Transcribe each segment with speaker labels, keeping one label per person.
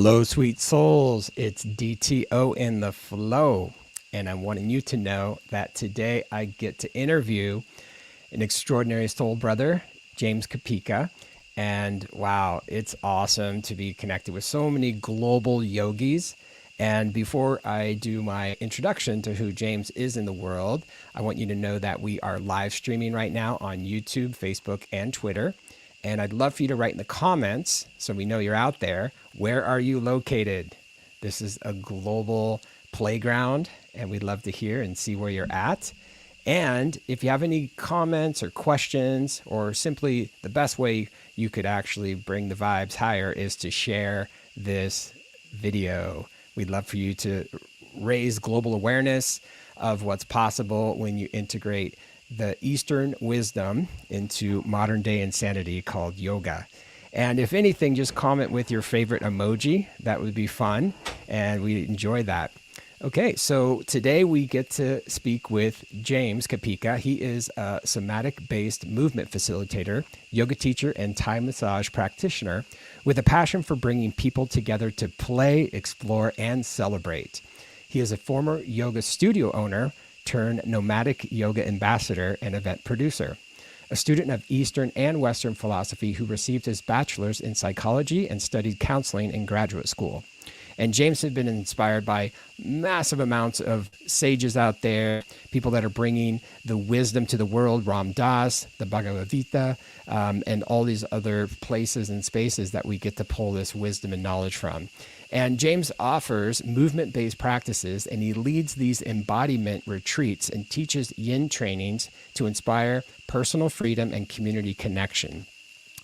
Speaker 1: Hello, sweet souls. It's DTO in the flow. And I'm wanting you to know that today I get to interview an extraordinary soul brother, James Kapicka. And wow, it's awesome to be connected with so many global yogis. And before I do my introduction to who James is in the world, I want you to know that we are live streaming right now on YouTube, Facebook, and Twitter. And I'd love for you to write in the comments so we know you're out there. Where are you located? This is a global playground, and we'd love to hear and see where you're at. And if you have any comments or questions, or simply the best way you could actually bring the vibes higher is to share this video. We'd love for you to raise global awareness of what's possible when you integrate the Eastern wisdom into modern day insanity called yoga. And if anything, just comment with your favorite emoji. That would be fun, and we enjoy that. Okay, so today we get to speak with James Kapicka. He is a somatic-based movement facilitator, yoga teacher, and Thai massage practitioner with a passion for bringing people together to play, explore, and celebrate. He is a former yoga studio owner turned nomadic yoga ambassador and event producer, a student of Eastern and Western philosophy who received his bachelor's in psychology and studied counseling in graduate school. And James has been inspired by massive amounts of sages out there, people that are bringing the wisdom to the world, Ram Dass, the Bhagavad Gita, and all these other places and spaces that we get to pull this wisdom and knowledge from. And James offers movement-based practices, and he leads these embodiment retreats and teaches yin trainings to inspire personal freedom and community connection.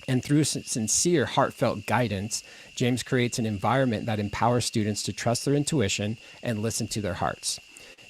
Speaker 1: And through sincere, heartfelt guidance, James creates an environment that empowers students to trust their intuition and listen to their hearts.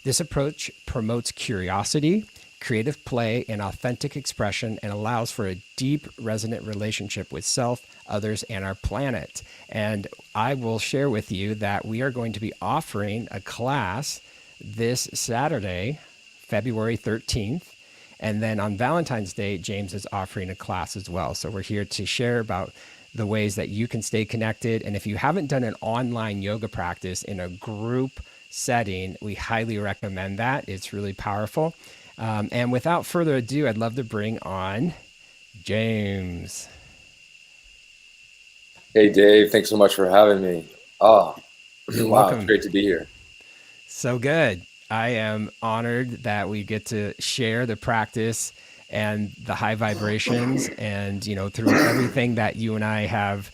Speaker 1: This approach promotes curiosity, creative play, and authentic expression, and allows for a deep, resonant relationship with self, others, and our planet. And I will share with you that we are going to be offering a class this Saturday, February 13th. And then on Valentine's Day, James is offering a class as well. So we're here to share about the ways that you can stay connected. And if you haven't done an online yoga practice in a group setting, we highly recommend that. It's really powerful. And without further ado, I'd love to bring on James.
Speaker 2: Hey, Dave. Thanks so much for having me. Oh,
Speaker 1: You're
Speaker 2: wow. It's
Speaker 1: welcome.
Speaker 2: great to be here.
Speaker 1: So good. I am honored that we get to share the practice and the high vibrations, and through everything that you and I have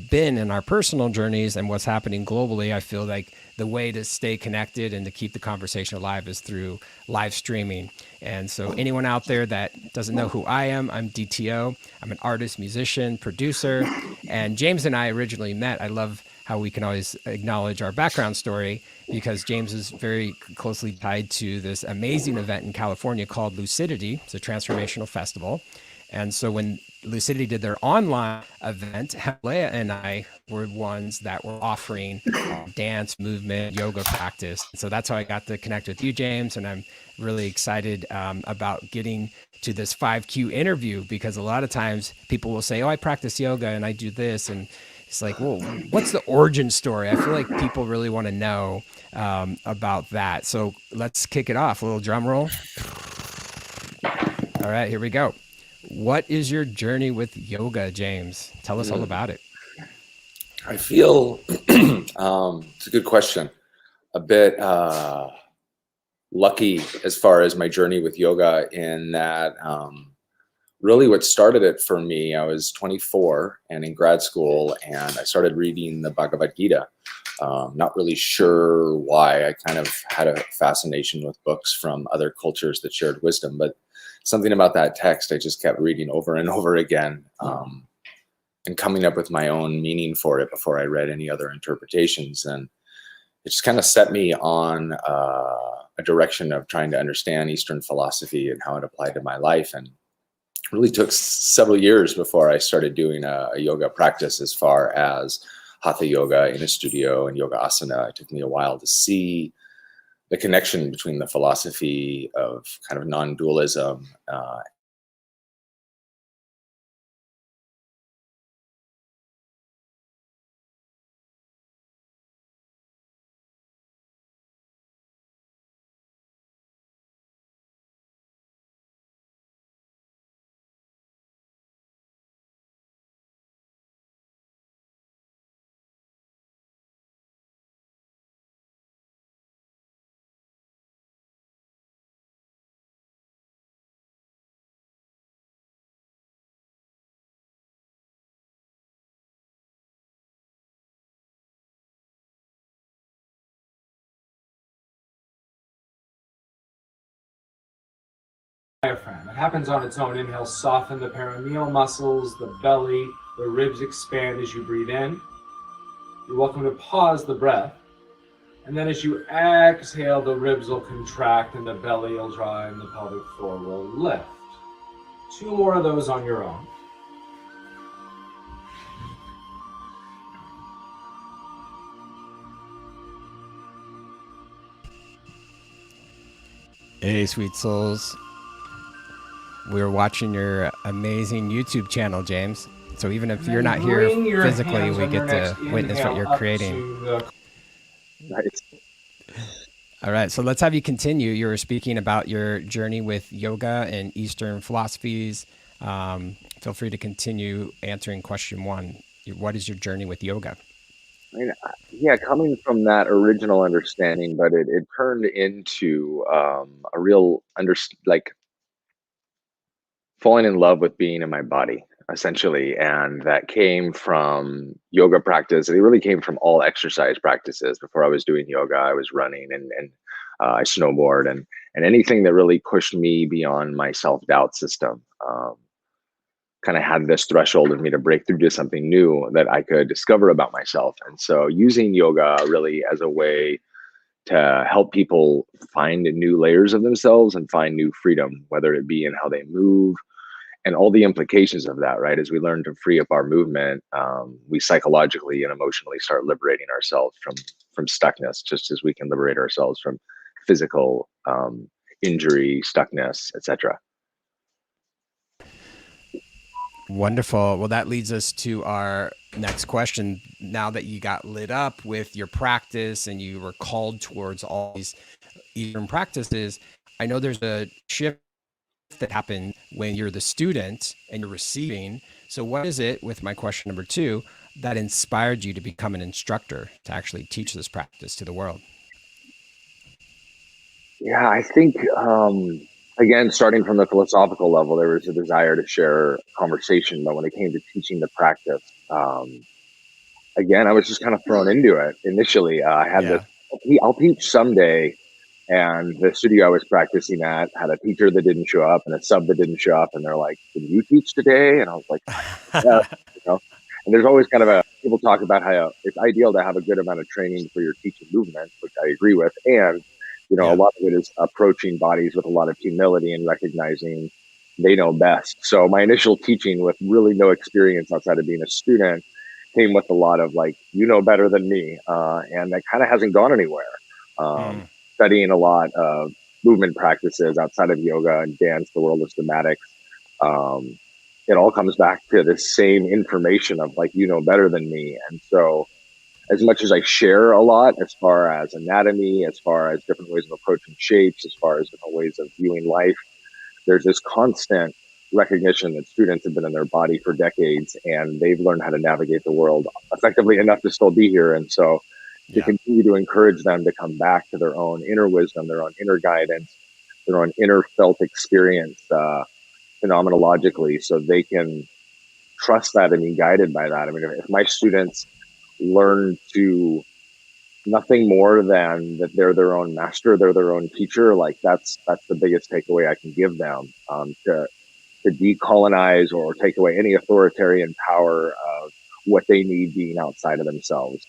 Speaker 1: been in our personal journeys and what's happening globally. I feel like the way to stay connected and to keep the conversation alive is through live streaming. And so anyone out there that doesn't know who I am, I'm DTO. I'm an artist, musician, producer, and James and I originally met. I love how we can always acknowledge our background story, because James is very closely tied to this amazing event in California called Lucidity. It's a transformational festival. And so when Lucidity did their online event, Leia and I were ones that were offering dance, movement, yoga practice. So that's how I got to connect with you, James. And I'm really excited about getting to this 5Q interview, because a lot of times people will say, oh, I practice yoga and I do this. And it's like, well, what's the origin story? I feel like people really want to know about that. So let's kick it off. A little drum roll. All right, here we go. What is your journey with yoga, James? Tell us all about it.
Speaker 2: I feel it's a good question. A bit lucky as far as my journey with yoga, in that really what started it for me, I was 24 and in grad school, and I started reading the Bhagavad Gita. Not really sure why. I kind of had a fascination with books from other cultures that shared wisdom, but something about that text I just kept reading over and over again, and coming up with my own meaning for it before I read any other interpretations. And it just kind of set me on a direction of trying to understand Eastern philosophy and how it applied to my life. And really took several years before I started doing a yoga practice, as far as hatha yoga in a studio and yoga asana. It took me a while to see the connection between the philosophy of kind of non-dualism
Speaker 3: diaphragm. It happens on its own. Inhale, soften the perineal muscles, the belly, the ribs expand as you breathe in. You're welcome to pause the breath. And then as you exhale, the ribs will contract and the belly will draw and the pelvic floor will lift. 2 more of those on your own.
Speaker 1: Hey, sweet souls. We're watching your amazing YouTube channel, James. So even if you're not here physically, we get to witness what you're creating.
Speaker 2: Nice.
Speaker 1: All right, so let's have you continue. You were speaking about your journey with yoga and Eastern philosophies. Feel free to continue answering question 1. What is your journey with yoga?
Speaker 2: I mean, yeah, coming from that original understanding, but it turned into a real like falling in love with being in my body, essentially. And that came from yoga practice. It really came from all exercise practices. Before I was doing yoga, I was running and I snowboard and anything that really pushed me beyond my self-doubt system. Kind of had this threshold of me to break through to something new that I could discover about myself. And so using yoga really as a way to help people find new layers of themselves and find new freedom, whether it be in how they move and all the implications of that, right? As we learn to free up our movement, we psychologically and emotionally start liberating ourselves from stuckness, just as we can liberate ourselves from physical injury, stuckness, etc.
Speaker 1: Wonderful. Well, that leads us to our next question. Now that you got lit up with your practice and you were called towards all these Eastern practices, I know there's a shift that happens when you're the student and you're receiving. So what is it, with my question number 2, that inspired you to become an instructor to actually teach this practice to the world?
Speaker 2: Yeah, I think again, starting from the philosophical level, there was a desire to share conversation, but when it came to teaching the practice, again, I was just kind of thrown into it initially. I had this, I'll teach someday. And the studio I was practicing at had a teacher that didn't show up and a sub that didn't show up. And they're like, "Can you teach today?" And I was like, "Yeah." And there's always kind of people talk about how it's ideal to have a good amount of training for your teaching movement, which I agree with. And, a lot of it is approaching bodies with a lot of humility and recognizing they know best. So my initial teaching, with really no experience outside of being a student, came with a lot of like, you know better than me. And that kind of hasn't gone anywhere. Studying a lot of movement practices outside of yoga and dance, the world of somatics. It all comes back to this same information of like, you know better than me. And so as much as I share a lot as far as anatomy, as far as different ways of approaching shapes, as far as different ways of viewing life, there's this constant recognition that students have been in their body for decades and they've learned how to navigate the world effectively enough to still be here. And so to continue to encourage them to come back to their own inner wisdom, their own inner guidance, their own inner felt experience phenomenologically, so they can trust that and be guided by that. I mean, if my students learn to nothing more than that they're their own master, they're their own teacher, like that's the biggest takeaway I can give them, to decolonize or take away any authoritarian power of what they need being outside of themselves.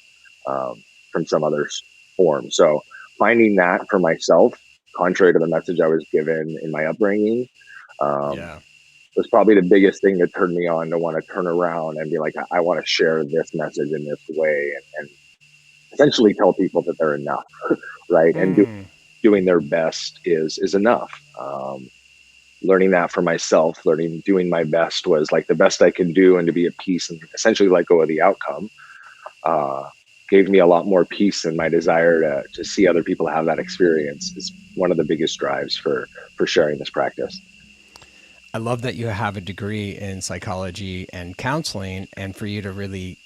Speaker 2: From some other form. So finding that for myself, contrary to the message I was given in my upbringing, was probably the biggest thing that turned me on to want to turn around and be like, I want to share this message in this way and essentially tell people that they're enough, right? And doing their best is enough. Learning that for myself, doing my best was like the best I can do, and to be at peace and essentially let go of the outcome. Gave me a lot more peace, and my desire to see other people have that experience is one of the biggest drives for sharing this practice.
Speaker 1: I love that you have a degree in psychology and counseling, and for you to really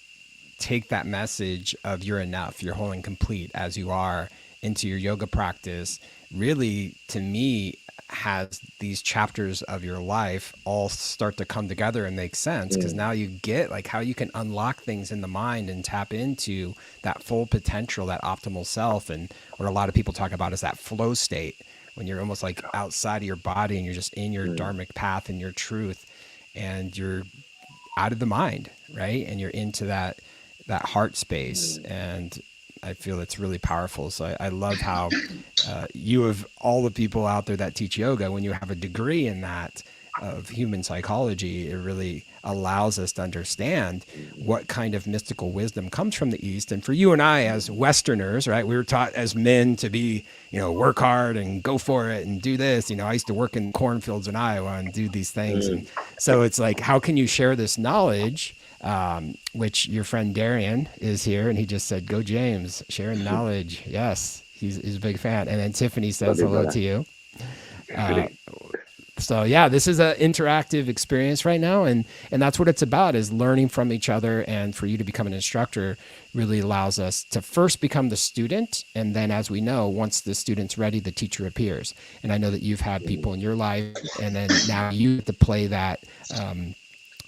Speaker 1: take that message of you're enough, you're whole and complete as you are, into your yoga practice, really, to me, has these chapters of your life all start to come together and make sense, because now you get like how you can unlock things in the mind and tap into that full potential, that optimal self, and what a lot of people talk about is that flow state, when you're almost like outside of your body and you're just in your dharmic path and your truth, and you're out of the mind, right? And you're into that heart space. And I feel it's really powerful. So I love how you, of all the people out there that teach yoga, when you have a degree in that of human psychology, it really allows us to understand what kind of mystical wisdom comes from the East. And for you and I as Westerners, right, we were taught as men to be, work hard and go for it and do this. I used to work in cornfields in Iowa and do these things. And so it's like, how can you share this knowledge? Which your friend Darian is here, and he just said, "Go James, sharing knowledge." Yes, he's a big fan. And then Tiffany says hello to you. So yeah, this is an interactive experience right now, and that's what it's about, is learning from each other. And for you to become an instructor really allows us to first become the student, and then, as we know, once the student's ready, the teacher appears. And I know that you've had people in your life, and then now you have to play that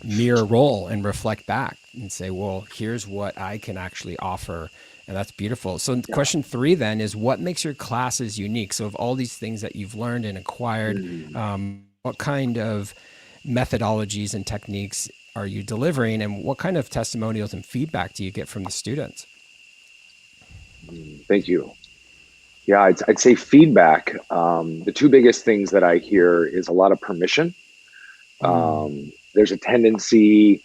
Speaker 1: mirror role and reflect back and say, well, here's what I can actually offer. And that's beautiful. So question 3 then is, what makes your classes unique? So of all these things that you've learned and acquired, what kind of methodologies and techniques are you delivering, and what kind of testimonials and feedback do you get from the students?
Speaker 4: Thank you. Yeah, I'd say feedback. The 2 biggest things that I hear is a lot of permission. There's a tendency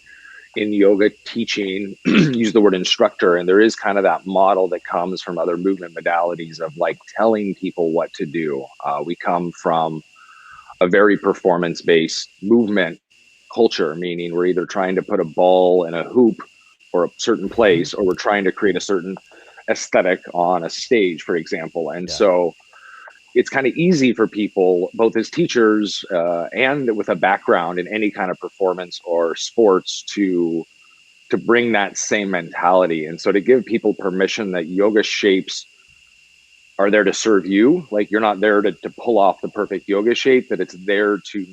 Speaker 4: in yoga teaching, use the word instructor, and there is kind of that model that comes from other movement modalities of like telling people what to do. We come from a very performance-based movement culture, meaning we're either trying to put a ball in a hoop or a certain place, or we're trying to create a certain aesthetic on a stage, for example. And so it's kind of easy for people, both as teachers and with a background in any kind of performance or sports, to bring that same mentality. And so to give people permission that yoga shapes are there to serve you, like you're not there to pull off the perfect yoga shape, that it's there to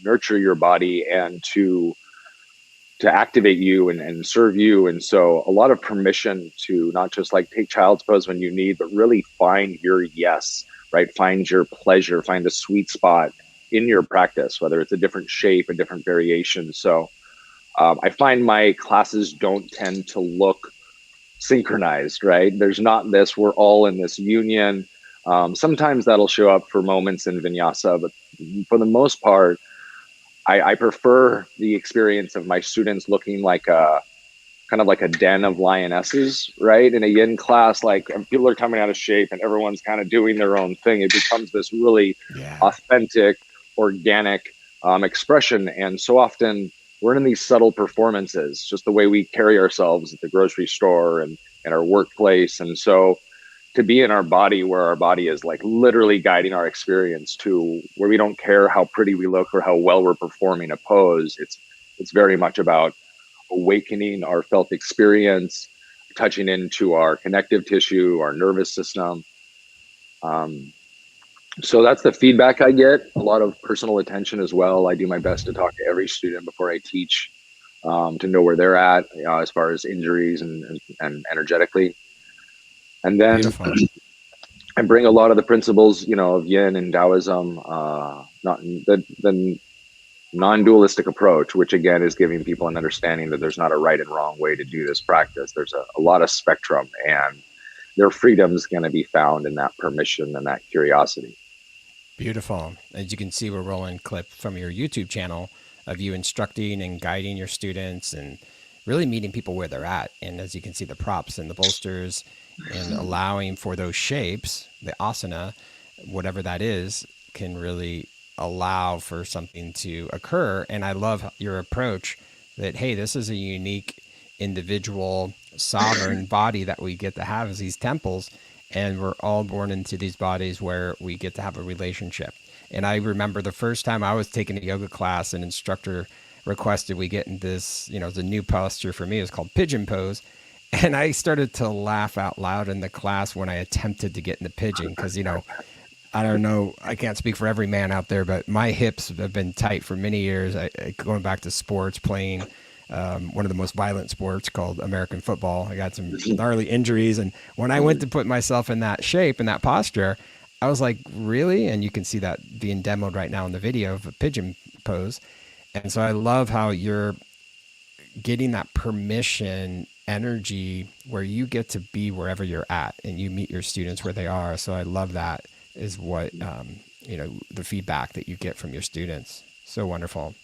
Speaker 4: nurture your body and to activate you and serve you. And so a lot of permission to not just like take child's pose when you need, but really find your yes, right? Find your pleasure, find the sweet spot in your practice, whether it's a different shape, a different variation. So I find my classes don't tend to look synchronized, right? There's not this, we're all in this union. Sometimes that'll show up for moments in vinyasa, but for the most part, I prefer the experience of my students looking like a kind of like a den of lionesses, right? In a yin class, like people are coming out of shape and everyone's kind of doing their own thing. It becomes this really authentic, organic expression. And so often we're in these subtle performances, just the way we carry ourselves at the grocery store and in our workplace. And so to be in our body, where our body is like literally guiding our experience, to where we don't care how pretty we look or how well we're performing a pose. It's very much about awakening our felt experience, touching into our connective tissue, our nervous system. So that's the feedback I get. A lot of personal attention as well. I do my best to talk to every student before I teach, to know where they're at, as far as injuries and energetically. And then I bring a lot of the principles, of yin and Taoism, not the non-dualistic approach, which again is giving people an understanding that there's not a right and wrong way to do this practice. There's a lot of spectrum, and their freedom is going to be found in that permission and that curiosity.
Speaker 1: Beautiful. As you can see, we're rolling a clip from your YouTube channel of you instructing and guiding your students and really meeting people where they're at. And as you can see, the props and the bolsters and allowing for those shapes, the asana, whatever that is, can really allow for something to occur. And I love your approach that, hey, this is a unique individual sovereign body that we get to have as these temples, and we're all born into these bodies where we get to have a relationship. And I remember the first time I was taking a yoga class, an instructor requested we get in this, the new posture for me is called Pigeon Pose. And I started to laugh out loud in the class when I attempted to get in the pigeon, because, I don't know, I can't speak for every man out there, but my hips have been tight for many years. Going back to sports, playing one of the most violent sports called American football. I got some gnarly injuries. And when I went to put myself in that shape, in that posture, I was like, really? And you can see that being demoed right now in the video of a pigeon pose. And so I love how you're getting that permission energy where you get to be wherever you're at and you meet your students where they are. So I love that is what, the feedback that you get from your students. So wonderful.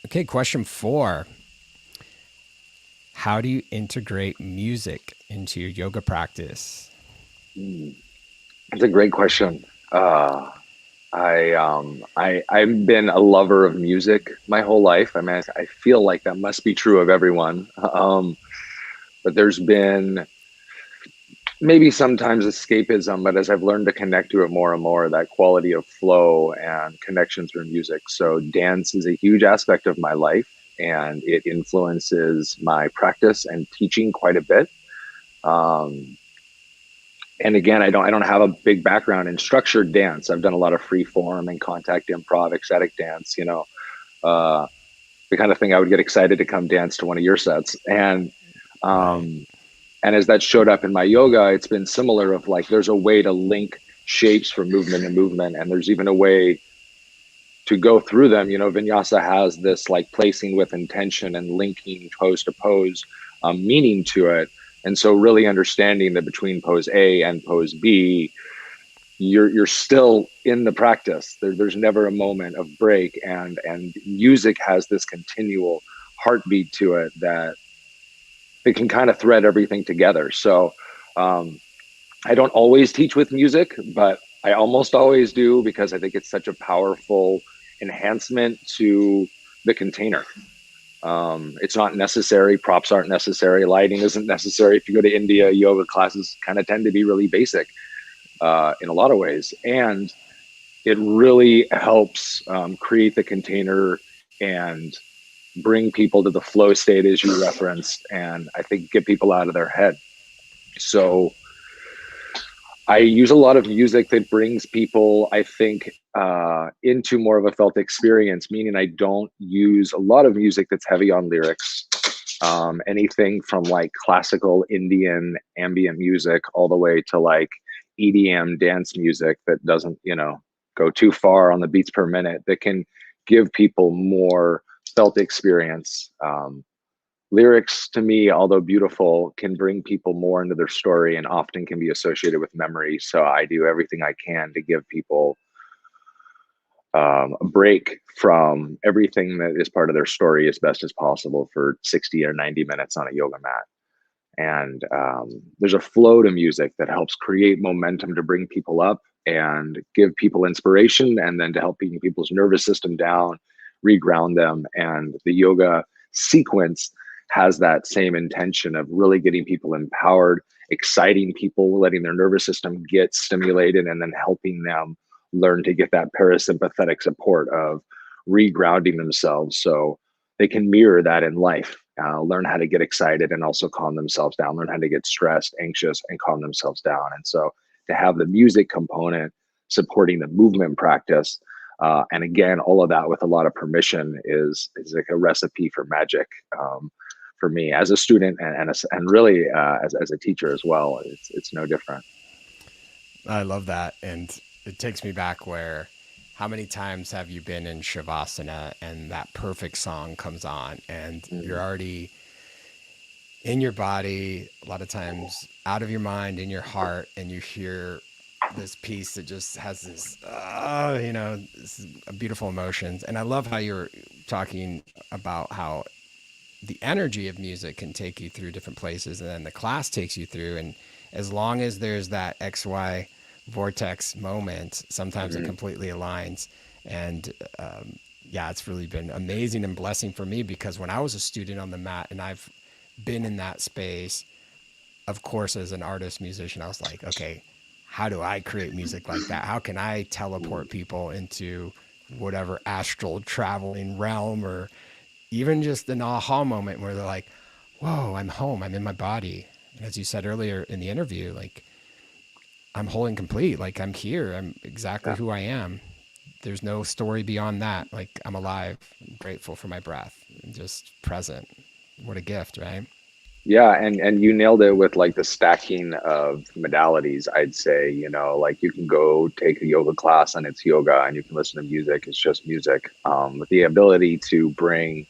Speaker 1: Okay, question 4. How do you integrate music into your yoga practice?
Speaker 4: That's a great question. I've been a lover of music my whole life. I mean, I feel like that must be true of everyone. But there's been maybe sometimes escapism, but as I've learned to connect to it more and more, that quality of flow and connection through music. So dance is a huge aspect of my life, and it influences my practice and teaching quite a bit. And again, I don't have a big background in structured dance. I've done a lot of free form and contact improv, ecstatic dance, the kind of thing I would get excited to come dance to one of your sets. And as that showed up in my yoga, it's been similar of like, there's a way to link shapes from movement to movement. And there's even a way to go through them. Vinyasa has this like placing with intention and linking pose to pose, meaning to it. And so really understanding that between pose A and pose B, you're still in the practice. There's never a moment of break, and music has this continual heartbeat to it that it can kind of thread everything together. So I don't always teach with music, but I almost always do, because I think it's such a powerful enhancement to the container. It's not necessary. Props aren't necessary. Lighting isn't necessary. If you go to India, yoga classes kind of tend to be really basic in a lot of ways. And it really helps create the container and bring people to the flow state, as you referenced, and I think get people out of their head. So I use a lot of music that brings people, I think, into more of a felt experience, meaning I don't use a lot of music that's heavy on lyrics. Anything from like classical Indian ambient music all the way to like EDM dance music that doesn't, go too far on the beats per minute, that can give people more felt experience. Lyrics, to me, although beautiful, can bring people more into their story and often can be associated with memory. So I do everything I can to give people a break from everything that is part of their story as best as possible for 60 or 90 minutes on a yoga mat. And there's a flow to music that helps create momentum to bring people up and give people inspiration, and then to help bring people's nervous system down, reground them. And the yoga sequence has that same intention of really getting people empowered, exciting people, letting their nervous system get stimulated, and then helping them learn to get that parasympathetic support of regrounding themselves so they can mirror that in life, learn how to get excited and also calm themselves down, learn how to get stressed, anxious, and calm themselves down. And so to have the music component supporting the movement practice, and again, all of that with a lot of permission is like a recipe for magic. For me as a student and really as a teacher as well, it's no different.
Speaker 1: I love that. And it takes me back where, how many times have you been in Shavasana and that perfect song comes on and you're already in your body, a lot of times out of your mind, in your heart, and you hear this piece that just has this, this beautiful emotions. And I love how you're talking about how the energy of music can take you through different places, and then the class takes you through. And as long as there's that XY vortex moment, sometimes it completely aligns. And it's really been amazing and blessing for me, because when I was a student on the mat and I've been in that space, of course, as an artist, musician, I was like, okay, how do I create music like that? How can I teleport people into whatever astral traveling realm, or even just an aha moment where they're like, whoa, I'm home, I'm in my body. And as you said earlier in the interview, like, I'm whole and complete, like I'm here, I'm exactly who I am. There's no story beyond that. Like, I'm alive, I'm grateful for my breath, and just present. What a gift, right?
Speaker 4: Yeah, and you nailed it with like the stacking of modalities, I'd say, you know, like you can go take a yoga class and it's yoga and you can listen to music, it's just music. With the ability to bring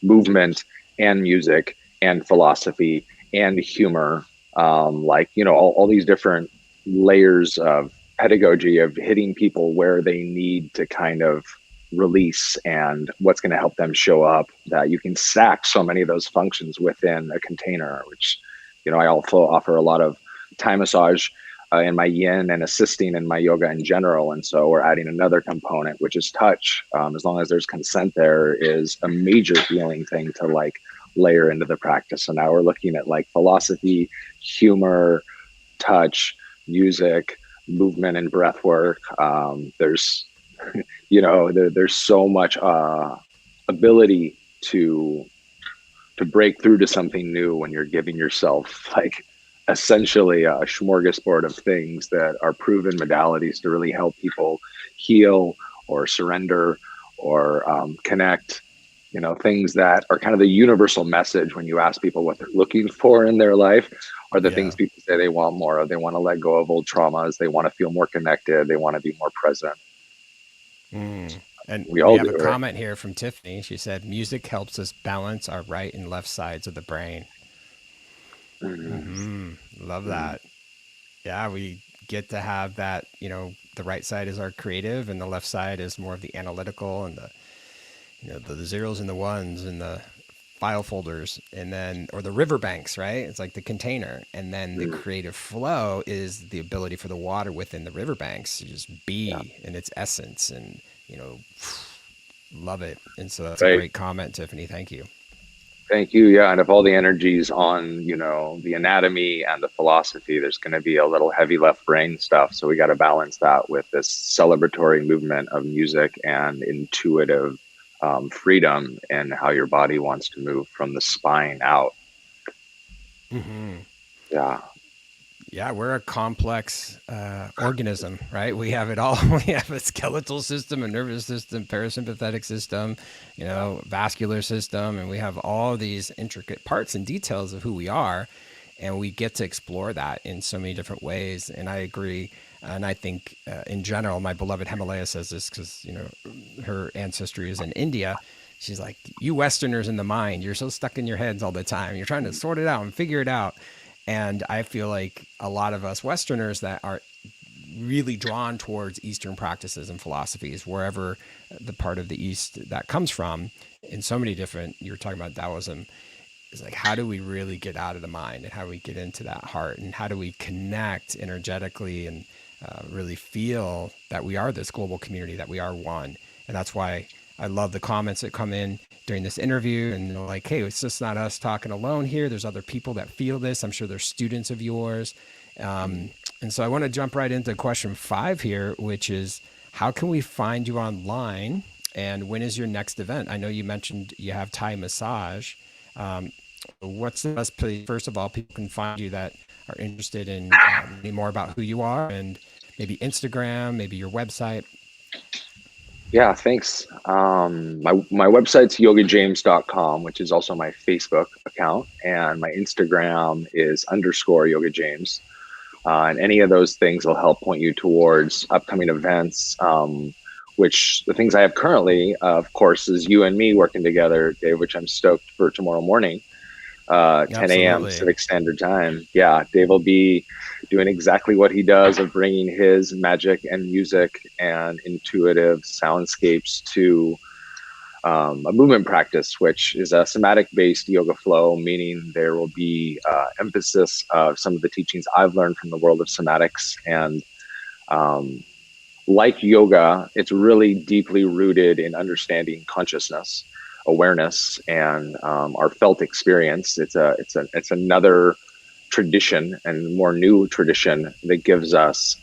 Speaker 4: movement and music and philosophy and humor, like, you know, all these different layers of pedagogy of hitting people where they need to kind of release and what's going to help them show up, that you can stack so many of those functions within a container, which, you know, I also offer a lot of Thai massage in my yin and assisting in my yoga in general. And so we're adding another component, which is touch. As long as there's consent, there is a major healing thing to like layer into the practice. So now we're looking at like philosophy, humor, touch, music, movement, and breath work. There's, you know, there's so much ability to break through to something new when you're giving yourself like essentially a smorgasbord of things that are proven modalities to really help people heal or surrender or connect, you know, things that are kind of the universal message when you ask people what they're looking for in their life, are the things people say they want more of. They want to let go of old traumas, they want to feel more connected, they want to be more present.
Speaker 1: And
Speaker 4: we
Speaker 1: have
Speaker 4: do,
Speaker 1: a
Speaker 4: right?
Speaker 1: comment here from Tiffany. She said, music helps us balance our right and left sides of the brain. Love that. Yeah, we get to have that, you know, the right side is our creative and the left side is more of the analytical and the, you know, the zeros and the ones and the file folders, and then, or the riverbanks, right? It's like the container. And then the creative flow is the ability for the water within the riverbanks to just be in its essence, and, you know, love it. And so that's a great comment, Tiffany. Thank you.
Speaker 4: Thank you. Yeah. And if all the energy's on, you know, the anatomy and the philosophy, there's going to be a little heavy left brain stuff. So we got to balance that with this celebratory movement of music and intuitive freedom and how your body wants to move from the spine out. Yeah.
Speaker 1: Yeah, we're a complex organism, right? We have it all. We have a skeletal system, a nervous system, parasympathetic system, you know, vascular system, and we have all these intricate parts and details of who we are, and we get to explore that in so many different ways. And I agree, and I think in general, my beloved Himalaya says this because, you know, her ancestry is in India. She's like, you Westerners in the mind, you're so stuck in your heads all the time. You're trying to sort it out and figure it out. And I feel like a lot of us Westerners that are really drawn towards Eastern practices and philosophies, wherever the part of the East that comes from, in so many different, you were talking about Taoism, is like, how do we really get out of the mind and how do we get into that heart and how do we connect energetically and really feel that we are this global community, that we are one. And that's why I love the comments that come in during this interview, and they're like, hey, it's just not us talking alone here. There's other people that feel this. I'm sure there's students of yours. And so I want to jump right into question 5 here, which is, how can we find you online and when is your next event? I know you mentioned you have Thai massage. What's the best place, first of all, people can find you that are interested in learning more about who you are, and maybe Instagram, maybe your website?
Speaker 4: Yeah, thanks. My website's yogajames.com, which is also my Facebook account, and my Instagram is _yogajames. And any of those things will help point you towards upcoming events, which the things I have currently, of course, is you and me working together, Dave, which I'm stoked for tomorrow morning. 10 a.m. Pacific Standard Time. Yeah, Dave will be doing exactly what he does of bringing his magic and music and intuitive soundscapes to a movement practice, which is a somatic-based yoga flow, meaning there will be emphasis of some of the teachings I've learned from the world of somatics. And like yoga, it's really deeply rooted in understanding consciousness, awareness, and our felt experience. It's another tradition and more new tradition that gives us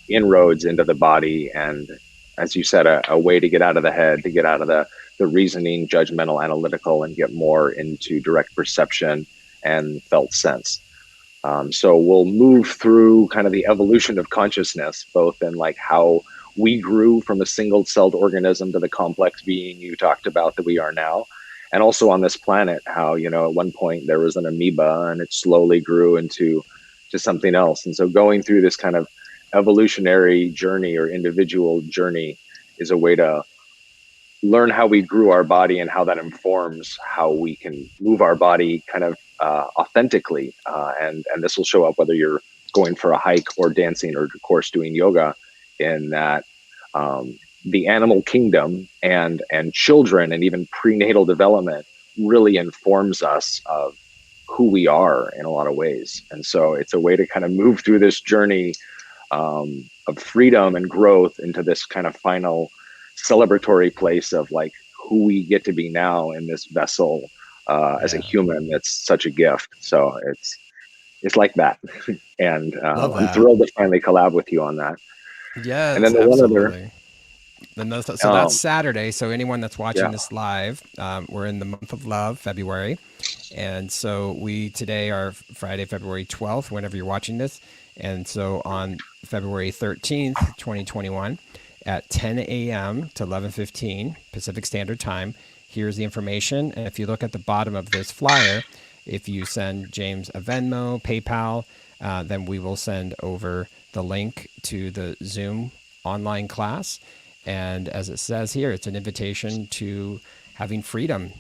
Speaker 4: inroads into the body, and as you said, a way to get out of the head, to get out of the reasoning, judgmental, analytical, and get more into direct perception and felt sense. So we'll move through kind of the evolution of consciousness, both in like how we grew from a single-celled organism to the complex being you talked about that we are now, and also on this planet, how, you know, at one point there was an amoeba and it slowly grew into something else. And so going through this kind of evolutionary journey or individual journey is a way to learn how we grew our body and how that informs how we can move our body kind of authentically. And this will show up whether you're going for a hike or dancing or, of course, doing yoga, in that the animal kingdom and children and even prenatal development really informs us of who we are in a lot of ways. And so it's a way to kind of move through this journey of freedom and growth into this kind of final celebratory place of like who we get to be now in this vessel as a human. That's such a gift. So it's like that. And I'm thrilled to finally collab with you on that.
Speaker 1: Yes,
Speaker 4: and then the
Speaker 1: absolutely. So that's
Speaker 4: um,
Speaker 1: Saturday. So anyone that's watching
Speaker 4: yeah.
Speaker 1: this live, we're in the month of love, February. And so we today are Friday, February 12th, whenever you're watching this. And so on February 13th, 2021, at 10 a.m. to 11:15 Pacific Standard Time, here's the information. And if you look at the bottom of this flyer, if you send James a Venmo, PayPal, then we will send over the link to the Zoom online class. And as it says here, it's an invitation to having freedom,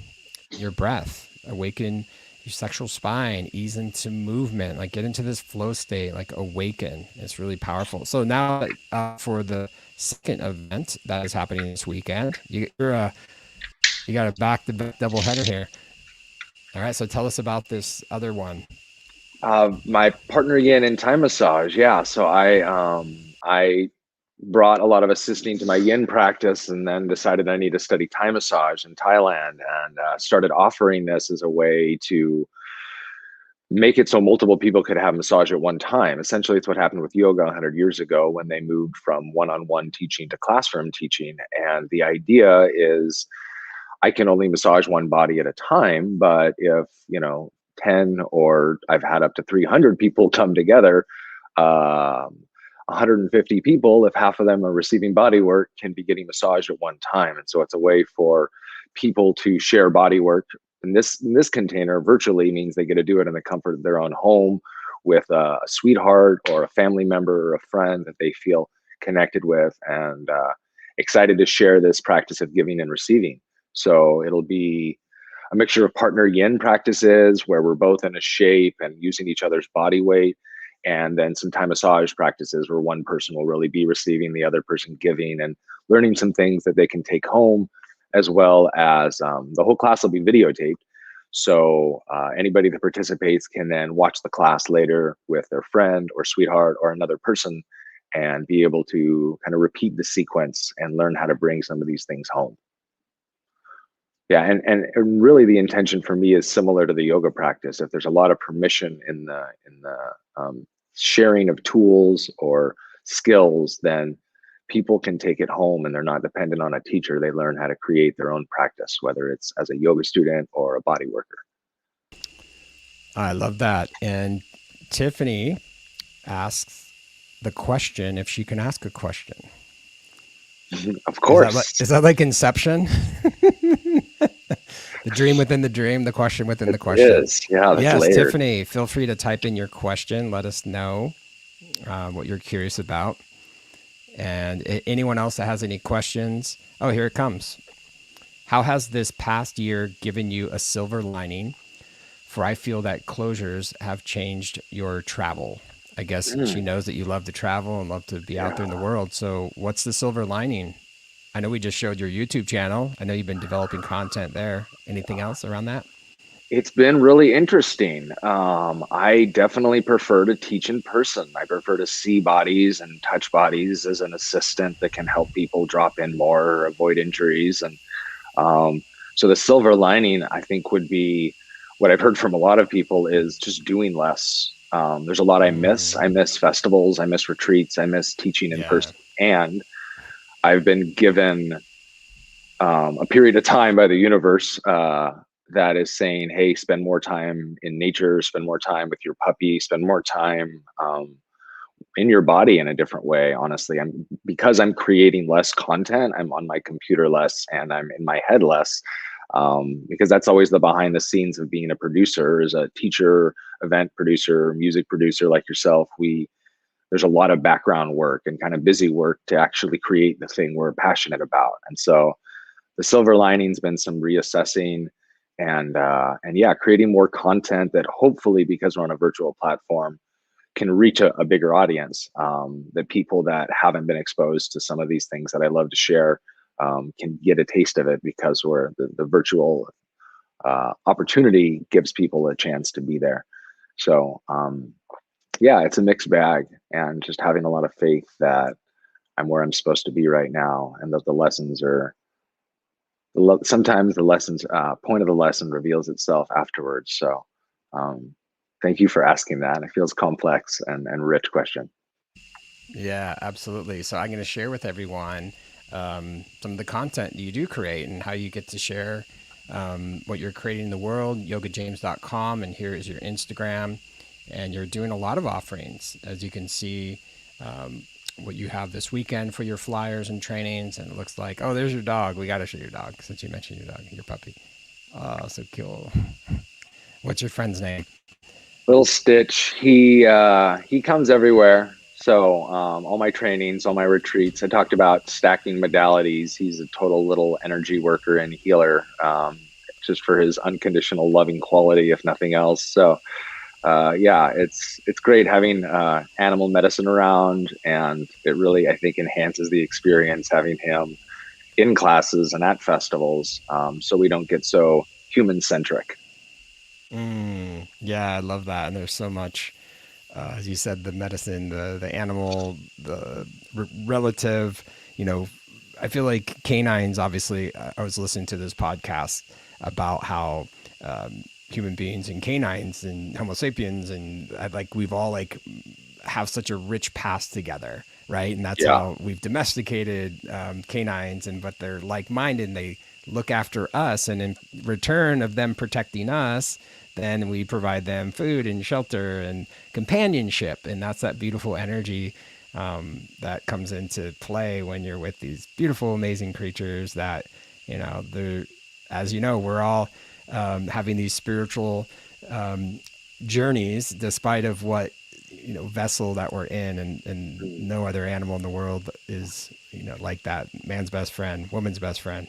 Speaker 1: your breath, awaken your sexual spine, ease into movement, like get into this flow state, like awaken. It's really powerful. So now for the second event that is happening this weekend, you got a back-to-back double header here. All right, so tell us about this other one.
Speaker 4: My partner yin in Thai massage. Yeah, so I brought a lot of assisting to my yin practice, and then decided I need to study Thai massage in Thailand, and started offering this as a way to make it so multiple people could have massage at one time. Essentially, it's what happened with yoga 100 years ago when they moved from one-on-one teaching to classroom teaching. And the idea is I can only massage one body at a time, but if, 10 or I've had up to 300 people come together, 150 people, if half of them are receiving body work, can be getting massaged at one time. And so it's a way for people to share body work. In this container, virtually means they get to do it in the comfort of their own home with a sweetheart or a family member or a friend that they feel connected with, and excited to share this practice of giving and receiving. So it'll be a mixture of partner yin practices where we're both in a shape and using each other's body weight, and then some Thai massage practices where one person will really be receiving, the other person giving, and learning some things that they can take home, as well as the whole class will be videotaped. So anybody that participates can then watch the class later with their friend or sweetheart or another person, and be able to kind of repeat the sequence and learn how to bring some of these things home. Yeah, and really the intention for me is similar to the yoga practice. If there's a lot of permission in the sharing of tools or skills, then people can take it home and they're not dependent on a teacher. They learn how to create their own practice, whether it's as a yoga student or a body worker.
Speaker 1: I love that. And Tiffany asks the question if she can ask a question.
Speaker 4: Of course.
Speaker 1: Is that like Inception? The dream within the dream, the question within the question.
Speaker 4: Yes, yeah, that's layered.
Speaker 1: Tiffany, feel free to type in your question. Let us know what you're curious about. And anyone else that has any questions? Oh, here it comes. How has this past year given you a silver lining? For I feel that closures have changed your travel. I guess she knows that you love to travel and love to be out there in the world. So what's the silver lining? I know we just showed your YouTube channel. I know you've been developing content there. Anything else around that?
Speaker 4: It's been really interesting. I definitely prefer to teach in person. I prefer to see bodies and touch bodies as an assistant that can help people drop in more or avoid injuries. And so the silver lining, I think, would be what I've heard from a lot of people is just doing less. There's a lot I miss. I miss festivals. I miss retreats. I miss teaching in person. And I've been given a period of time by the universe that is saying, hey, spend more time in nature, spend more time with your puppy, spend more time in your body in a different way. Honestly, because I'm creating less content, I'm on my computer less and I'm in my head less. because that's always the behind the scenes of being a producer, as a teacher, event producer, music producer like yourself. There's a lot of background work and kind of busy work to actually create the thing we're passionate about. And so the silver lining's been some reassessing and yeah, creating more content that hopefully, because we're on a virtual platform, can reach a bigger audience. That people that haven't been exposed to some of these things that I love to share can get a taste of it, because the virtual opportunity gives people a chance to be there. So yeah, it's a mixed bag, and just having a lot of faith that I'm where I'm supposed to be right now, and that the lessons are sometimes the lessons point of the lesson reveals itself afterwards. So thank you for asking that. It feels complex and rich question.
Speaker 1: Yeah, absolutely. So I'm going to share with everyone some of the content you do create and how you get to share what you're creating in the world, yogajames.com, and here is your Instagram. And you're doing a lot of offerings, as you can see what you have this weekend for your flyers and trainings. And it looks like, oh, there's your dog. We got to show your dog, since you mentioned your dog, your puppy. Oh, so cool. What's your friend's name?
Speaker 4: Little Stitch. He comes everywhere. So all my trainings, all my retreats, I talked about stacking modalities. He's a total little energy worker and healer, just for his unconditional loving quality, if nothing else. So yeah, it's great having animal medicine around, and it really, I think, enhances the experience having him in classes and at festivals, so we don't get so human centric.
Speaker 1: Yeah, I love that. And there's so much, as you said, the medicine, the animal, the relative, I feel like canines, obviously, I was listening to this podcast about how human beings and canines and Homo sapiens and we've all have such a rich past together, right? And that's how we've domesticated canines, but they're like-minded, and they look after us, and in return of them protecting us, then we provide them food and shelter and companionship. And that's that beautiful energy that comes into play when you're with these beautiful, amazing creatures that, they're, as you know, we're all having these spiritual journeys, despite of what, vessel that we're in, and no other animal in the world is, like that. Man's best friend, woman's best friend.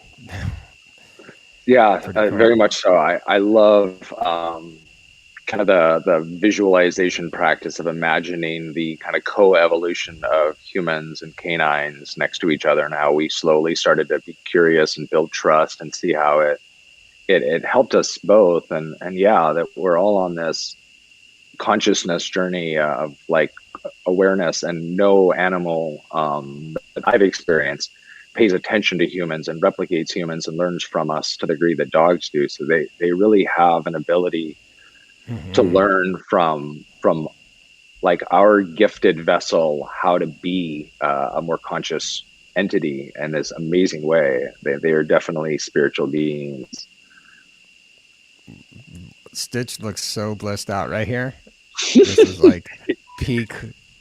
Speaker 4: Yeah, very much so. I love kind of the visualization practice of imagining the kind of co-evolution of humans and canines next to each other, and how we slowly started to be curious and build trust and see how it helped us both. And yeah, that we're all on this consciousness journey of awareness, and no animal that I've experienced pays attention to humans and replicates humans and learns from us to the degree that dogs do. So they really have an ability to learn from our gifted vessel how to be a more conscious entity in this amazing way. They are definitely spiritual beings.
Speaker 1: Stitch looks so blissed out right here. This is like peak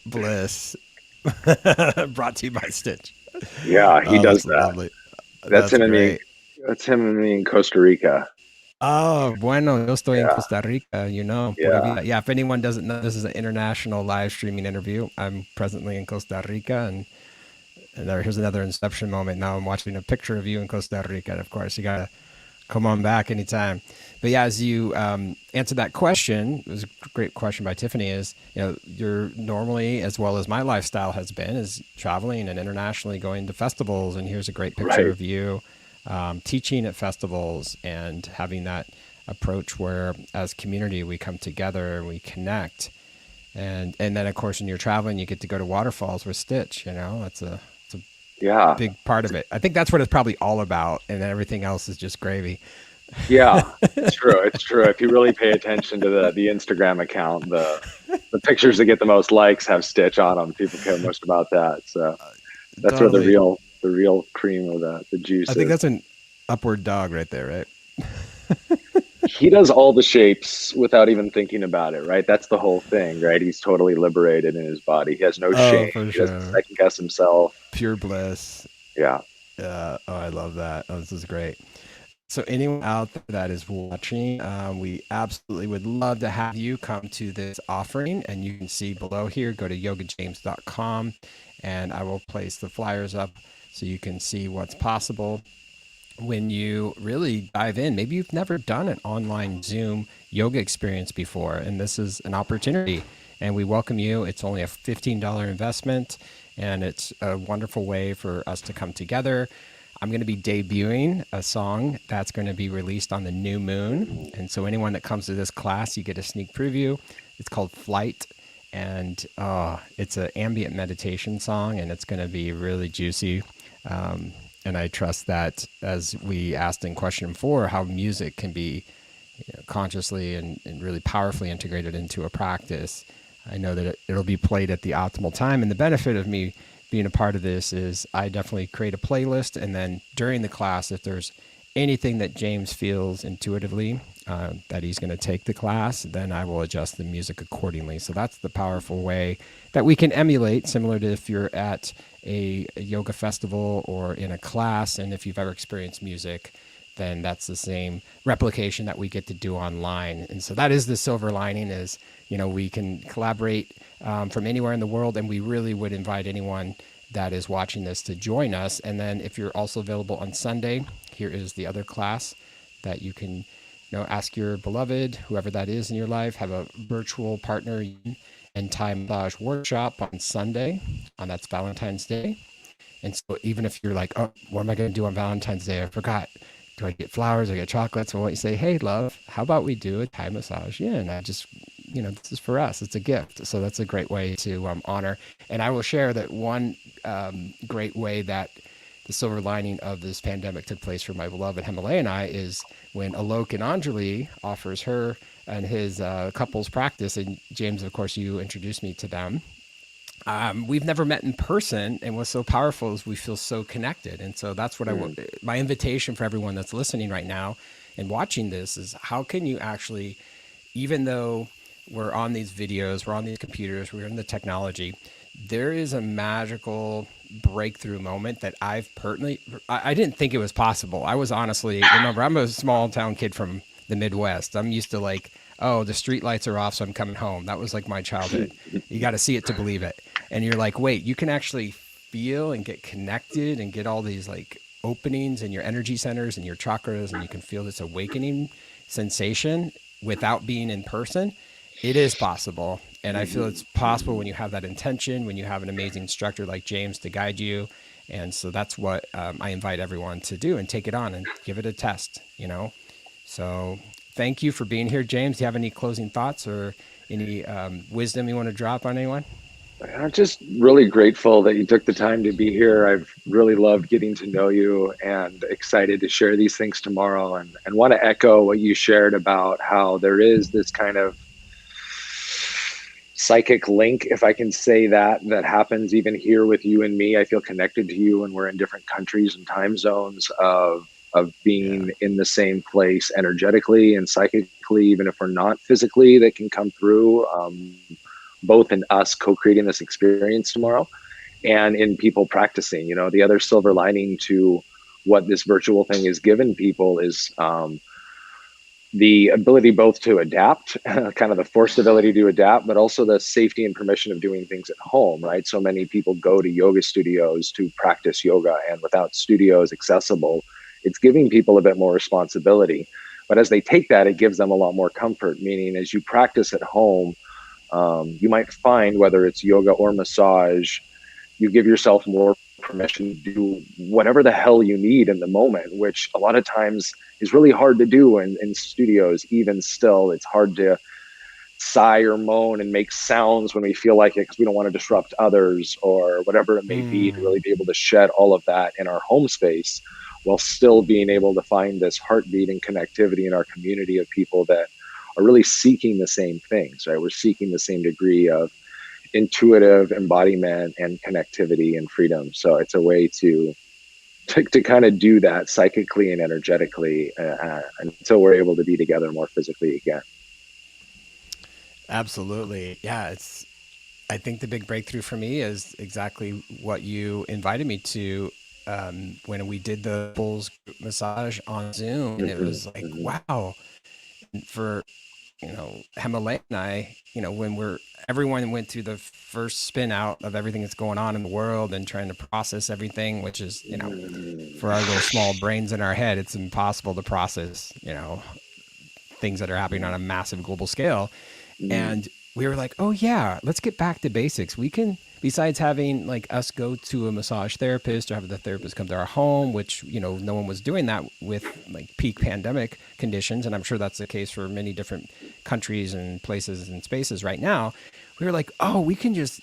Speaker 1: bliss. Brought to you by Stitch.
Speaker 4: Yeah, he does that.
Speaker 1: Lovely.
Speaker 4: That's him and me. That's him and me in Costa Rica.
Speaker 1: Oh, bueno, yo estoy en Costa Rica,
Speaker 4: Yeah.
Speaker 1: Yeah, if anyone doesn't know, this is an international live streaming interview. I'm presently in Costa Rica, and here's another inception moment. Now I'm watching a picture of you in Costa Rica, and of course, you got to come on back anytime. But yeah, as you answered that question, it was a great question by Tiffany, is, you're normally, as well as my lifestyle has been, is traveling and internationally going to festivals. And here's a great picture of you teaching at festivals and having that approach where, as community, we come together and we connect. And then, of course, when you're traveling, you get to go to waterfalls with Stitch. That's a big part of it. I think that's what it's probably all about, and everything else is just gravy.
Speaker 4: Yeah, it's true. It's true. If you really pay attention to the Instagram account, the pictures that get the most likes have Stitch on them. People care most about that. So that's
Speaker 1: Totally.
Speaker 4: where the real cream of the juice
Speaker 1: I think
Speaker 4: is.
Speaker 1: that's an upward dog right there, right?
Speaker 4: He does all the shapes without even thinking about it, right? That's the whole thing, right? He's totally liberated in his body. He has no shame.
Speaker 1: For
Speaker 4: He
Speaker 1: sure.
Speaker 4: doesn't second guess himself.
Speaker 1: Pure bliss.
Speaker 4: Yeah.
Speaker 1: Oh, I love that. Oh, this is great. So anyone out there that is watching, we absolutely would love to have you come to this offering, and you can see below here, go to yogajames.com, and I will place the flyers up so you can see what's possible when you really dive in. Maybe you've never done an online Zoom yoga experience before, and this is an opportunity, and we welcome you. It's only a $15 investment, and it's a wonderful way for us to come together. I'm going to be debuting a song that's going to be released on the new moon. And so anyone that comes to this class, you get a sneak preview. It's called Flight. And it's an ambient meditation song, and it's going to be really juicy. And I trust that, as we asked in question 4, how music can be consciously and really powerfully integrated into a practice. I know that it'll be played at the optimal time. And the benefit of me being a part of this is I definitely create a playlist. And then during the class, if there's anything that James feels intuitively that he's going to take the class, then I will adjust the music accordingly. So that's the powerful way that we can emulate, similar to if you're at a yoga festival or in a class. And if you've ever experienced music, then that's the same replication that we get to do online. And so that is the silver lining, is, we can collaborate from anywhere in the world, and we really would invite anyone that is watching this to join us. And then if you're also available on Sunday, here is the other class that you can ask your beloved, whoever that is in your life, have a virtual partner and Thai massage workshop on Sunday, and that's Valentine's Day. And so even if you're like, oh, what am I going to do on Valentine's Day? I forgot. Do I get flowers? Do I get chocolates? Well, you say, hey, love, how about we do a Thai massage? Yeah, and I just, this is for us. It's a gift. So that's a great way to honor. And I will share that one great way that the silver lining of this pandemic took place for my beloved Himalaya and I is when Alok and Anjali offers her and his couples practice. And James, of course, you introduced me to them. We've never met in person, and what's so powerful is we feel so connected. And so that's what I want. My invitation for everyone that's listening right now and watching this is, how can you actually, even though we're on these videos, we're on these computers, we're in the technology, there is a magical breakthrough moment that I didn't think it was possible. I was honestly, remember, I'm a small town kid from the Midwest. I'm used to oh, the street lights are off, so I'm coming home. That was like my childhood. You got to see it to believe it. And you're like, wait, you can actually feel and get connected and get all these openings in your energy centers and your chakras, and you can feel this awakening sensation without being in person. It is possible. And I feel it's possible when you have that intention, when you have an amazing instructor like James to guide you. And so that's what I invite everyone to do, and take it on and give it a test, So thank you for being here, James. Do you have any closing thoughts or any wisdom you want to drop on anyone?
Speaker 4: I'm just really grateful that you took the time to be here. I've really loved getting to know you, and excited to share these things tomorrow, and want to echo what you shared about how there is this kind of psychic link, if I can say that happens even here with you and me. I feel connected to you when we're in different countries and time zones of being in the same place energetically and psychically, even if we're not physically, that can come through, both in us co-creating this experience tomorrow and in people practicing. The other silver lining to what this virtual thing has given people is the ability both to adapt, kind of the forced ability to adapt, but also the safety and permission of doing things at home, right? So many people go to yoga studios to practice yoga, and without studios accessible, it's giving people a bit more responsibility. But as they take that, it gives them a lot more comfort, meaning as you practice at home, you might find, whether it's yoga or massage, you give yourself more permission to do whatever the hell you need in the moment, which a lot of times is really hard to do in studios. Even still, it's hard to sigh or moan and make sounds when we feel like it, because we don't want to disrupt others or whatever it may be, to really be able to shed all of that in our home space, while still being able to find this heartbeat and connectivity in our community of people that are really seeking the same things, right? We're seeking the same degree of intuitive embodiment and connectivity and freedom. So it's a way to kind of do that psychically and energetically until we're able to be together more physically again.
Speaker 1: Absolutely. Yeah, I think the big breakthrough for me is exactly what you invited me to. when we did the Bulls massage on Zoom, and it was like, wow, for, Himalaya and I, when everyone went through the first spin out of everything that's going on in the world and trying to process everything, which is, for our little small brains in our head, it's impossible to process, things that are happening on a massive global scale. And we were like, oh yeah, let's get back to basics. We can, besides having like us go to a massage therapist or have the therapist come to our home, which, no one was doing that with like peak pandemic conditions. And I'm sure that's the case for many different countries and places and spaces right now. We were like, oh, we can just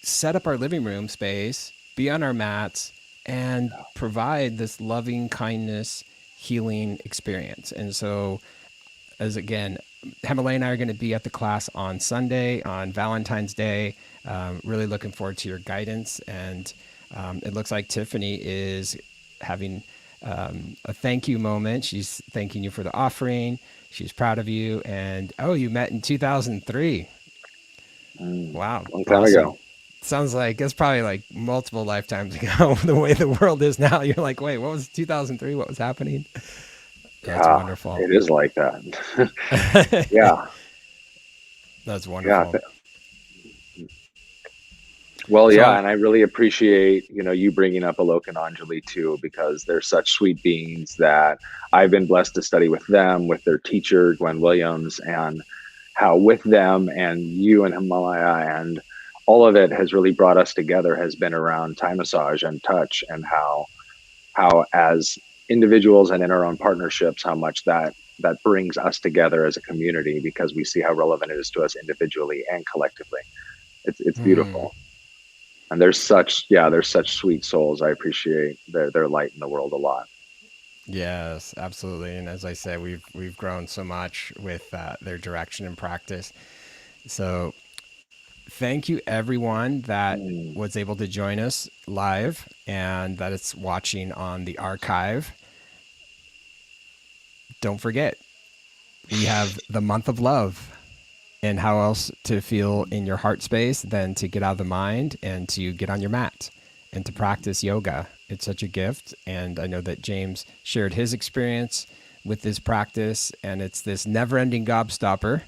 Speaker 1: set up our living room space, be on our mats, and provide this loving kindness, healing experience. And so, as again, Himalaya and I are going to be at the class on Sunday, on Valentine's Day. Really looking forward to your guidance. And it looks like Tiffany is having a thank you moment. She's thanking you for the offering. She's proud of you. And, oh, you met in 2003. Wow.
Speaker 4: Long time ago.
Speaker 1: Sounds like it's probably like multiple lifetimes ago. The way the world is now, you're like, wait, what was 2003? What was happening? That's wonderful.
Speaker 4: It is like that. Yeah.
Speaker 1: That's wonderful.
Speaker 4: Yeah. Well, yeah, and I really appreciate, you bringing up Alok and Anjali too, because they're such sweet beings that I've been blessed to study with them, with their teacher, Gwen Williams, and how with them and you and Himalaya and all of it has really brought us together has been around Thai massage and touch, and how as individuals and in our own partnerships, how much that brings us together as a community, because we see how relevant it is to us individually and collectively. It's beautiful. And there's such sweet souls. I appreciate their light in the world a lot.
Speaker 1: Yes, absolutely. And as I said, we've grown so much with their direction and practice. So thank you everyone that was able to join us live and that it's watching on the archive. Don't forget, we have the month of love, and how else to feel in your heart space than to get out of the mind and to get on your mat and to practice yoga. It's such a gift. And I know that James shared his experience with this practice, and it's this never-ending gobstopper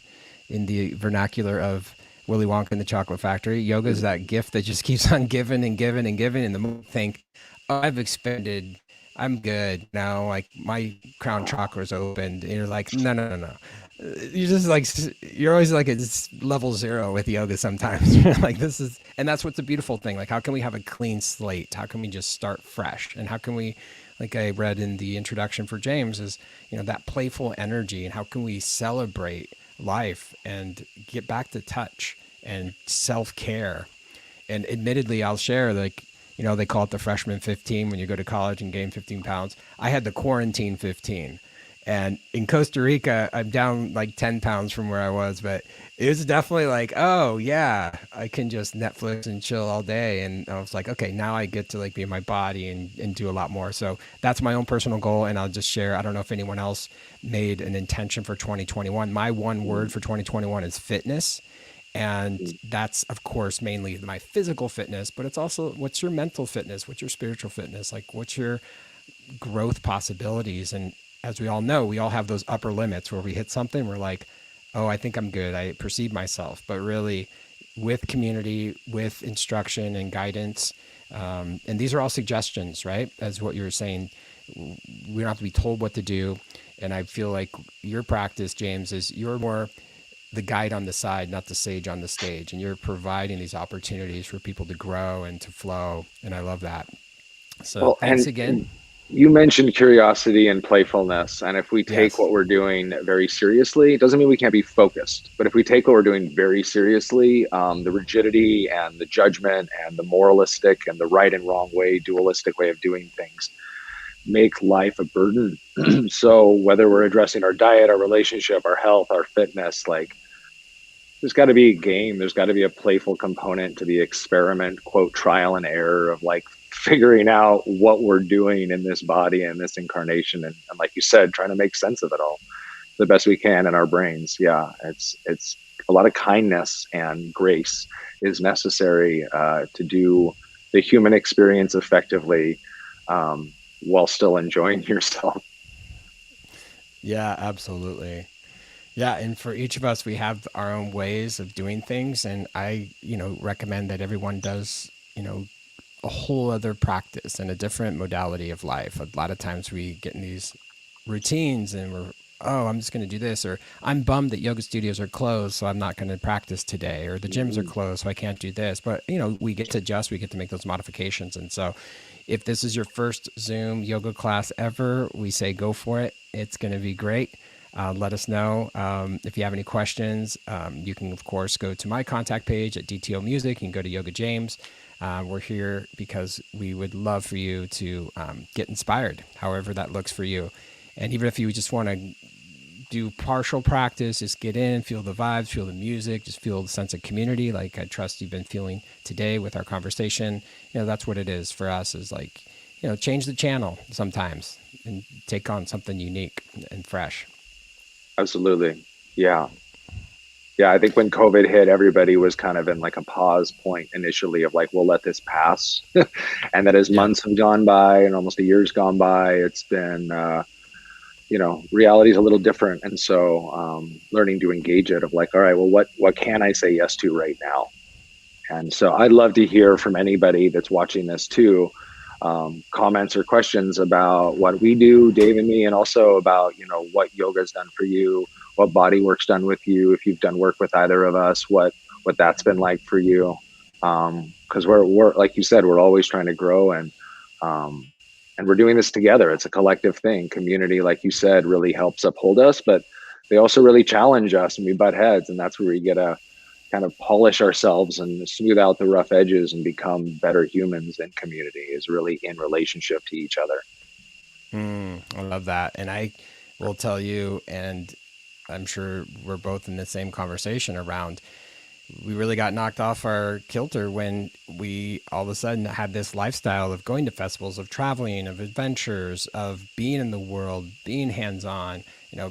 Speaker 1: in the vernacular of Willy Wonka and the Chocolate Factory. Yoga is that gift that just keeps on giving and giving and giving. And the moment you think, oh, I've expended, I'm good now, like my crown chakra is opened, and you're like, no. You're just like, you're always like it's level 0 with yoga sometimes. Like and that's what's a beautiful thing. Like, how can we have a clean slate? How can we just start fresh? And how can we, like I read in the introduction for James, is, that playful energy, and how can we celebrate life and get back to touch and self-care? And admittedly, I'll share, like, they call it the freshman 15 when you go to college and gain 15 pounds. I had the quarantine 15. And in Costa Rica, I'm down like 10 pounds from where I was, but it was definitely like, oh yeah, I can just Netflix and chill all day. And I was like, okay, now I get to like be in my body and do a lot more. So that's my own personal goal. And I'll just share, I don't know if anyone else made an intention for 2021. My one word for 2021 is fitness. And that's, of course, mainly my physical fitness, but it's also what's your mental fitness, what's your spiritual fitness, like what's your growth possibilities. And as we all know, we all have those upper limits where we hit something, we're like, oh, I think I'm good, I perceive myself. But really, with community, with instruction and guidance, and these are all suggestions, right? As what you were saying, we don't have to be told what to do. And I feel like your practice, James, is you're more the guide on the side, not the sage on the stage. And you're providing these opportunities for people to grow and to flow. And I love that. So thanks again.
Speaker 4: You mentioned curiosity and playfulness. And if we take what we're doing very seriously, it doesn't mean we can't be focused. But if we take what we're doing very seriously, the rigidity and the judgment and the moralistic and the right and wrong way, dualistic way of doing things make life a burden. So whether we're addressing our diet, our relationship, our health, our fitness, like there's got to be a game. There's got to be a playful component to the experiment, quote, trial and error of like figuring out what we're doing in this body and this incarnation. And like you said, trying to make sense of it all the best we can in our brains. Yeah, it's a lot of kindness and grace is necessary to do the human experience effectively while still enjoying yourself.
Speaker 1: Yeah, absolutely. Yeah, and for each of us, we have our own ways of doing things, and I, recommend that everyone does, a whole other practice and a different modality of life. A lot of times we get in these routines and we're, oh, I'm just going to do this, or I'm bummed that yoga studios are closed, so I'm not going to practice today, or the gyms are closed, so I can't do this. But, we get to adjust, we get to make those modifications. And so if this is your first Zoom yoga class ever, we say go for it. It's going to be great. Let us know if you have any questions. You can, of course, go to my contact page at DTO Music. You can go to Yoga James. We're here because we would love for you to get inspired, however that looks for you. And even if you just want to do partial practice, just get in, feel the vibes, feel the music, just feel the sense of community, like I trust you've been feeling today with our conversation. That's what it is for us, is like, change the channel sometimes and take on something unique and fresh.
Speaker 4: Absolutely. Yeah. Yeah. I think when COVID hit, everybody was kind of in like a pause point initially of like, we'll let this pass. And that as months have gone by and almost a year's gone by, it's been, reality is a little different. And so learning to engage it of like, all right, well, what can I say yes to right now? And so I'd love to hear from anybody that's watching this too, comments or questions about what we do, Dave and me, and also about, what yoga's done for you, what body work's done with you, if you've done work with either of us, what that's been like for you. Because we're like you said, we're always trying to grow, and we're doing this together. It's a collective thing. Community, like you said, really helps uphold us, but they also really challenge us, and we butt heads, and that's where we get to kind of polish ourselves and smooth out the rough edges and become better humans in community, is really in relationship to each other.
Speaker 1: I love that. And I will tell you, and I'm sure we're both in the same conversation around, we really got knocked off our kilter when we all of a sudden had this lifestyle of going to festivals, of traveling, of adventures, of being in the world, being hands-on,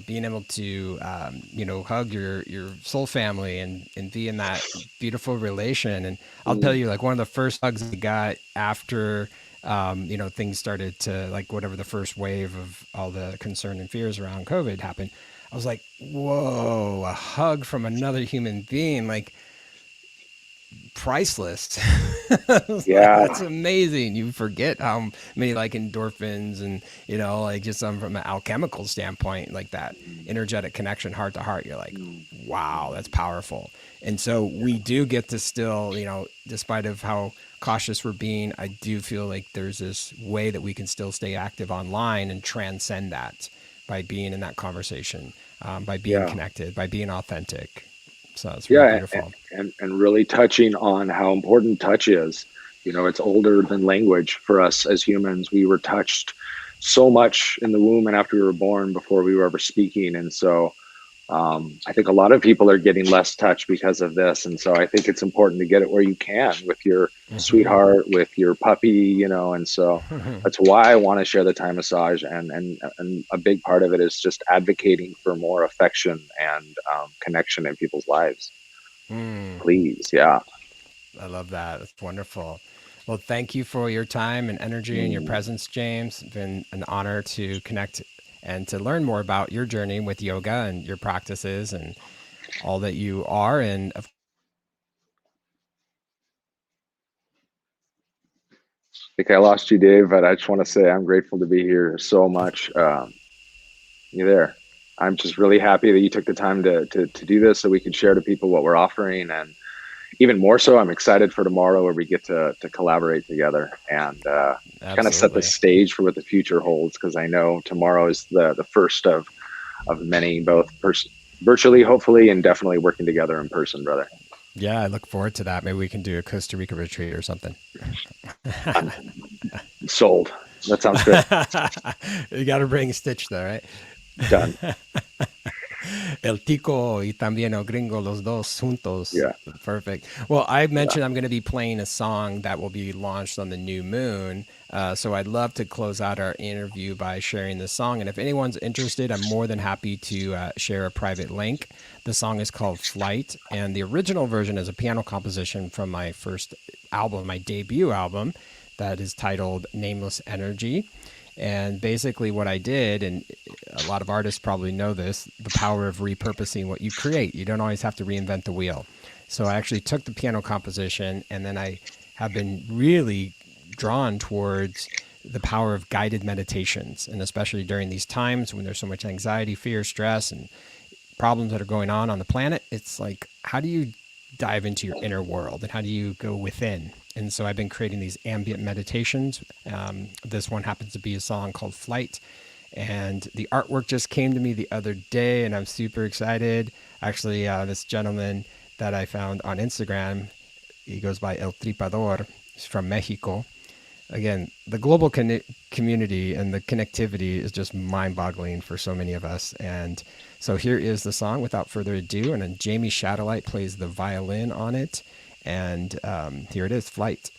Speaker 1: being able to, hug your soul family and be in that beautiful relation. And I'll tell you, like, one of the first hugs I got after, things started to, like, whatever the first wave of all the concern and fears around COVID happened, I was like, whoa, a hug from another human being, like, priceless.
Speaker 4: Yeah.
Speaker 1: That's amazing. You forget how many like endorphins and, like just from an alchemical standpoint, like that energetic connection heart to heart, you're like, wow, that's powerful. And so we do get to still, despite of how cautious we're being, I do feel like there's this way that we can still stay active online and transcend that by being in that conversation, by being connected, by being authentic. So it's really beautiful.
Speaker 4: And really touching on how important touch is. It's older than language for us as humans. We were touched so much in the womb and after we were born before we were ever speaking. And so I think a lot of people are getting less touch because of this. And so I think it's important to get it where you can with your sweetheart, with your puppy, and so that's why I want to share the Thai massage. And a big part of it is just advocating for more affection and connection in people's lives. Please. Yeah.
Speaker 1: I love that. That's wonderful. Well, thank you for your time and energy and your presence, James. It's been an honor to connect and to learn more about your journey with yoga and your practices and all that you are. And I
Speaker 4: think I lost you, Dave, but I just want to say I'm grateful to be here so much. You there? I'm just really happy that you took the time to do this so we could share to people what we're offering. And even more so, I'm excited for tomorrow where we get to collaborate together and kind of set the stage for what the future holds. Because I know tomorrow is the first of many, both virtually, hopefully, and definitely working together in person, brother.
Speaker 1: Yeah, I look forward to that. Maybe we can do a Costa Rica retreat or something.
Speaker 4: Sold. That sounds good.
Speaker 1: You got to bring Stitch though, right?
Speaker 4: Done.
Speaker 1: El Tico y también El Gringo, los dos juntos.
Speaker 4: Yeah.
Speaker 1: Perfect. Well, I mentioned I'm going to be playing a song that will be launched on the new moon. So I'd love to close out our interview by sharing this song. And if anyone's interested, I'm more than happy to share a private link. The song is called Flight. And the original version is a piano composition from my first album, my debut album, that is titled Nameless Energy. And basically what I did, and a lot of artists probably know this, the power of repurposing what you create. You don't always have to reinvent the wheel. So I actually took the piano composition, and then I have been really drawn towards the power of guided meditations. And especially during these times when there's so much anxiety, fear, stress, and problems that are going on the planet, it's like, how do you dive into your inner world and how do you go within? And so I've been creating these ambient meditations. This one happens to be a song called Flight. And the artwork just came to me the other day, and I'm super excited. Actually, this gentleman that I found on Instagram, he goes by El Tripador. He's from Mexico. Again, the global community and the connectivity is just mind-boggling for so many of us. And so here is the song without further ado. And then Jamie Shadowlight plays the violin on it. And here it is, Flight.